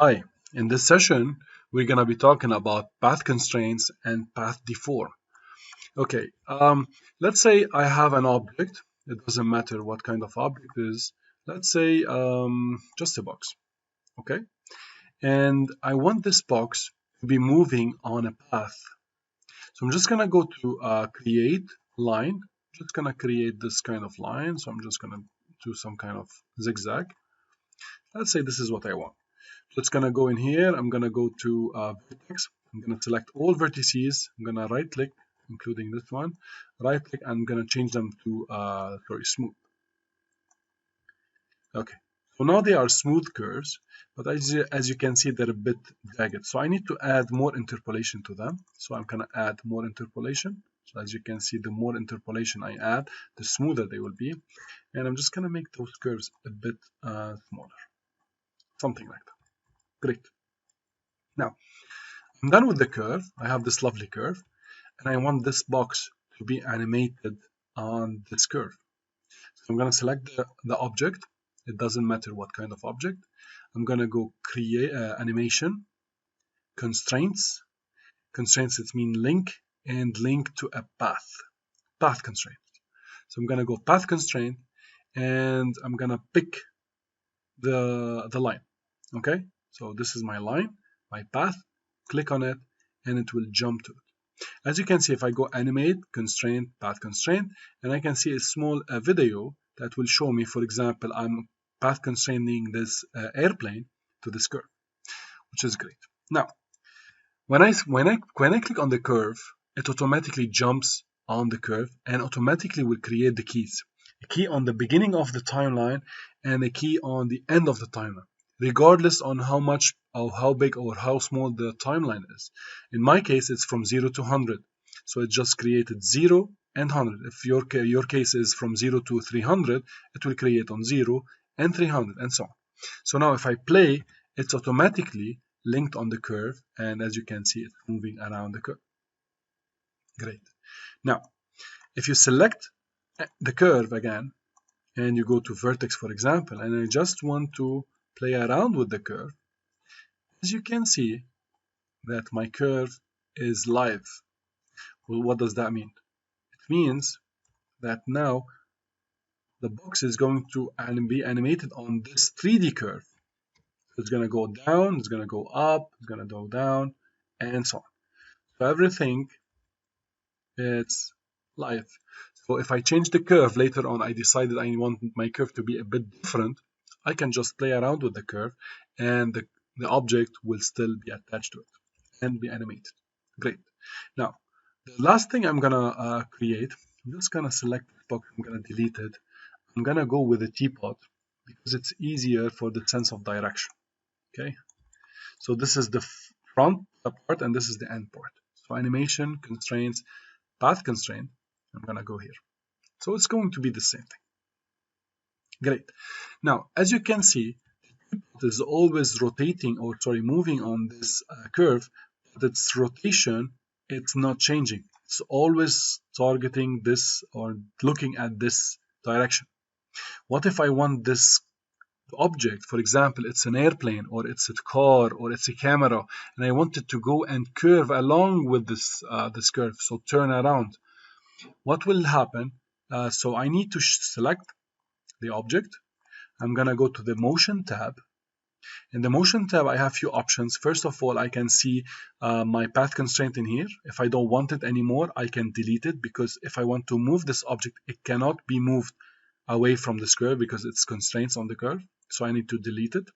Hi, in this session, we're going to be talking about path constraints and path deform. Okay, let's say I have an object. It doesn't matter what kind of object it is. Let's say just a box, okay? And I want this box to be moving on a path. So I'm just going to go to create line. Just going to create this kind of line. So I'm just going to do some kind of zigzag. Let's say this is what I want. So it's gonna go in here. I'm gonna go to vertex. I'm gonna select all vertices. I'm gonna right click, including this one. Right click. I'm gonna change them to smooth. Okay. So now they are smooth curves, but as you can see, they're a bit jagged. So I need to add more interpolation to them. So I'm gonna add more interpolation. So as you can see, the more interpolation I add, the smoother they will be. And I'm just gonna make those curves a bit smaller, something like that. Great. Now, I'm done with the curve. I have this lovely curve, and I want this box to be animated on this curve. So I'm going to select the object. It doesn't matter what kind of object. I'm going to go create animation, constraints. Constraints, it means link and link to a path constraint. So I'm going to go path constraint, and I'm going to pick the line. Okay, so this is my line, my path. Click on it, and it will jump to it. As you can see, if I go animate, constraint, path constraint, and I can see a small video that will show me, for example, I'm path constraining this airplane to this curve, which is great. Now, when I click on the curve, it automatically jumps on the curve and automatically will create the keys. A key on the beginning of the timeline and a key on the end of the timeline, regardless on how much or how big or how small the timeline is. In my case, it's from 0 to 100. So it just created 0 and 100. If your case is from 0 to 300, it will create on 0 and 300 and so on. So now if I play, it's automatically linked on the curve, and as you can see, it's moving around the curve. Great. Now, if you select the curve again, and you go to vertex, for example, and I just want to play around with the curve, as you can see that my curve is live. Well, what does that mean? It means that now the box is going to be animated on this 3D curve. So it's going to go down, it's going to go up, it's going to go down, and so on. So everything, it's live. So if I change the curve later on, I decided I want my curve to be a bit different, I can just play around with the curve, and the object will still be attached to it and be animated. Great. Now, the last thing I'm gonna create, I'm just gonna select the box, I'm gonna delete it. I'm gonna go with a teapot because it's easier for the sense of direction. Okay. So this is the front part and this is the end part. So animation, constraints, path constraint, I'm gonna go here. So it's going to be the same thing. Great. Now, as you can see, it is always rotating, or sorry, moving on this curve, but its rotation, it's not changing. It's always targeting this or looking at this direction. What if I want this object, for example, it's an airplane or it's a car or it's a camera, and I want it to go and curve along with this curve, so turn around. What will happen? So I need to select the object. I'm gonna go to the motion tab. In the motion tab, I have a few options. First of all, I can see my path constraint in here. If I don't want it anymore, I can delete it, because if I want to move this object, it cannot be moved away from this curve because it's constraints on the curve. So I need to delete it.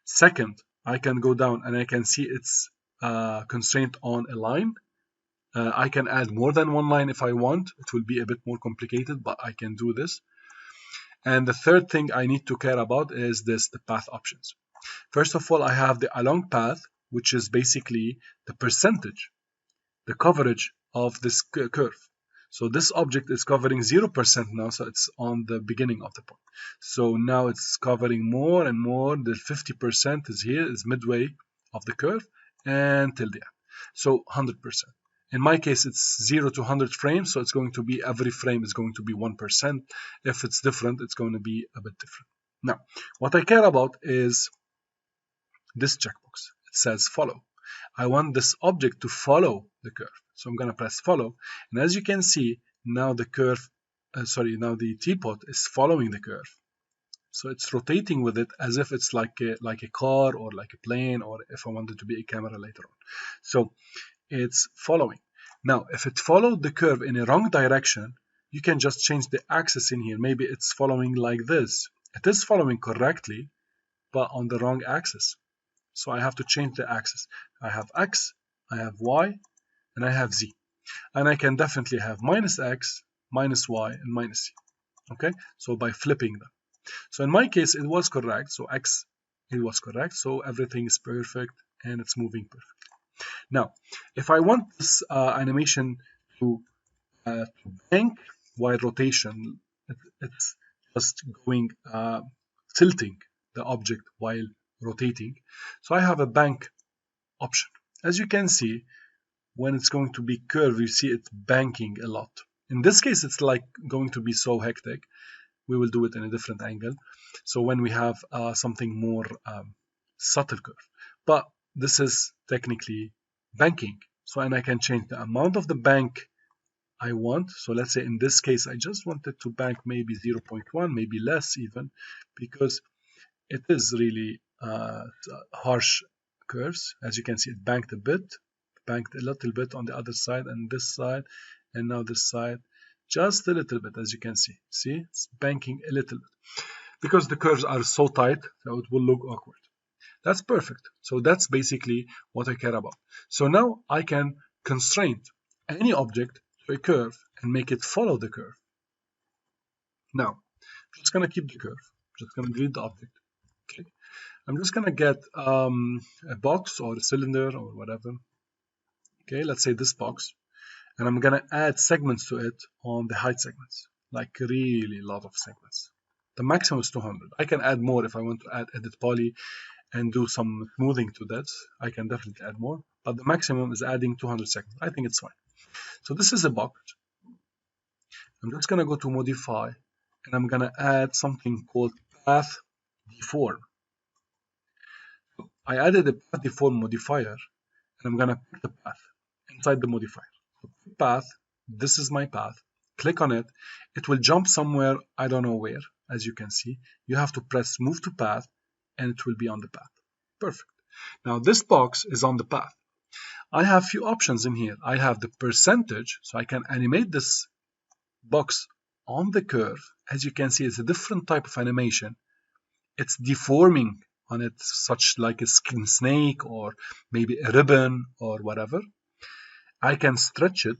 Second, I can go down and I can see it's constraint on a line. I can add more than one line if I want. It will be a bit more complicated, but I can do this. And the third thing I need to care about is the path options. First of all, I have the along path, which is basically the percentage, the coverage of this curve. So this object is covering 0% now, so it's on the beginning of the point. So now it's covering more and more. The 50% is here, is midway of the curve, and till the end. So 100%. In my case, it's 0 to 100 frames, so it's going to be, every frame is going to be 1%. If it's different, it's going to be a bit different. Now, what I care about is this checkbox. It says follow. I want this object to follow the curve. So I'm going to press follow. And as you can see, now the curve, now the teapot is following the curve. So it's rotating with it as if it's like a car or like a plane, or if I want it to be a camera later on. So it's following. Now, if it followed the curve in a wrong direction, you can just change the axis in here. Maybe it's following like this. It is following correctly, but on the wrong axis. So I have to change the axis. I have X, I have Y, and I have Z. And I can definitely have minus X, minus Y, and minus Z. Okay, so by flipping them. So in my case, it was correct. So X, it was correct. So everything is perfect and it's moving perfectly. Now, if I want this animation to bank while rotation, it's just going tilting the object while rotating. So I have a bank option. As you can see, when it's going to be curved, you see it banking a lot. In this case, it's like going to be so hectic. We will do it in a different angle. So when we have something more subtle curve, but this is technically banking. So, and I can change the amount of the bank I want. So let's say in this case, I just wanted to bank maybe 0.1, maybe less even, because it is really harsh curves. As you can see, it banked a little bit on the other side and this side, and now this side, just a little bit, as you can see. See, it's banking a little bit because the curves are so tight, so it will look awkward. That's perfect. So that's basically what I care about. So now I can constrain any object to a curve and make it follow the curve. Now, I'm just going to keep the curve. I'm just going to delete the object. Okay. I'm just going to get a box or a cylinder or whatever. Okay, let's say this box. And I'm going to add segments to it on the height segments, like really a lot of segments. The maximum is 200. I can add more if I want to add edit poly and do some smoothing to that. I can definitely add more, but the maximum is adding 200 segments. I think it's fine. So this is a box. I'm just going to go to modify, and I'm going to add something called path deform. So I added a path deform modifier, and I'm going to put the path inside the modifier. So path, this is my path. Click on it. It will jump somewhere, I don't know where, as you can see. You have to press move to path, and it will be on the path. Perfect. Now this box is on the path. I have few options in here. I have the percentage, so I can animate this box on the curve. As you can see, it's a different type of animation. It's deforming on it, such like a skin snake or maybe a ribbon or whatever. I can stretch it,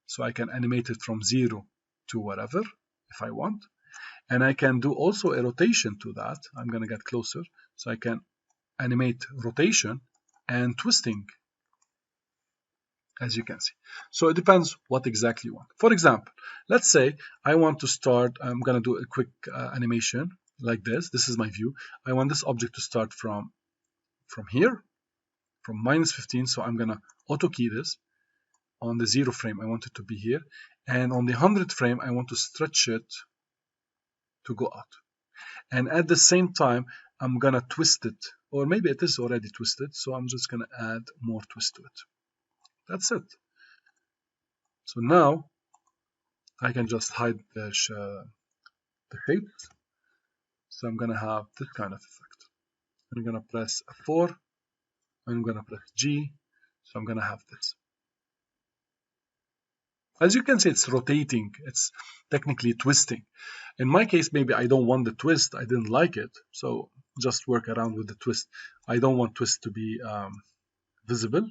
so I can animate it from 0 to whatever if I want. And I can do also a rotation to that. I'm going to get closer. So I can animate rotation and twisting, as you can see. So it depends what exactly you want. For example, let's say I want to start, I'm going to do a quick animation like this. This is my view. I want this object to start from here, from -15. So I'm going to auto key this. On the 0 frame, I want it to be here. And on the 100 frame, I want to stretch it to go out. And at the same time, I'm gonna twist it, or maybe it is already twisted, so I'm just gonna add more twist to it. That's it. So now I can just hide the shapes. So I'm gonna have this kind of effect. I'm gonna press F4, I'm gonna press G, so I'm gonna have this. As you can see, it's rotating, it's technically twisting. In my case, maybe I don't want the twist, I didn't like it, so just work around with the twist. I don't want twist to be visible,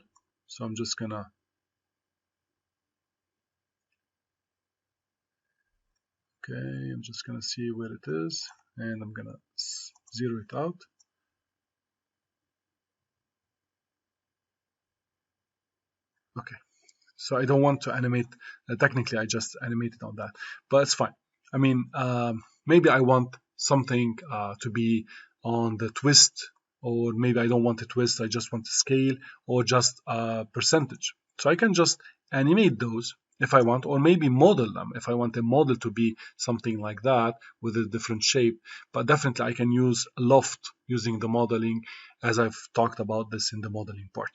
so I'm just gonna I'm just gonna see where it is, and I'm gonna zero it out. Okay. So I don't want to animate, technically I just animated on that, but it's fine. I mean, maybe I want something to be on the twist, or maybe I don't want a twist, I just want a scale, or just a percentage. So I can just animate those if I want, or maybe model them if I want a model to be something like that with a different shape. But definitely I can use loft using the modeling, as I've talked about this in the modeling part.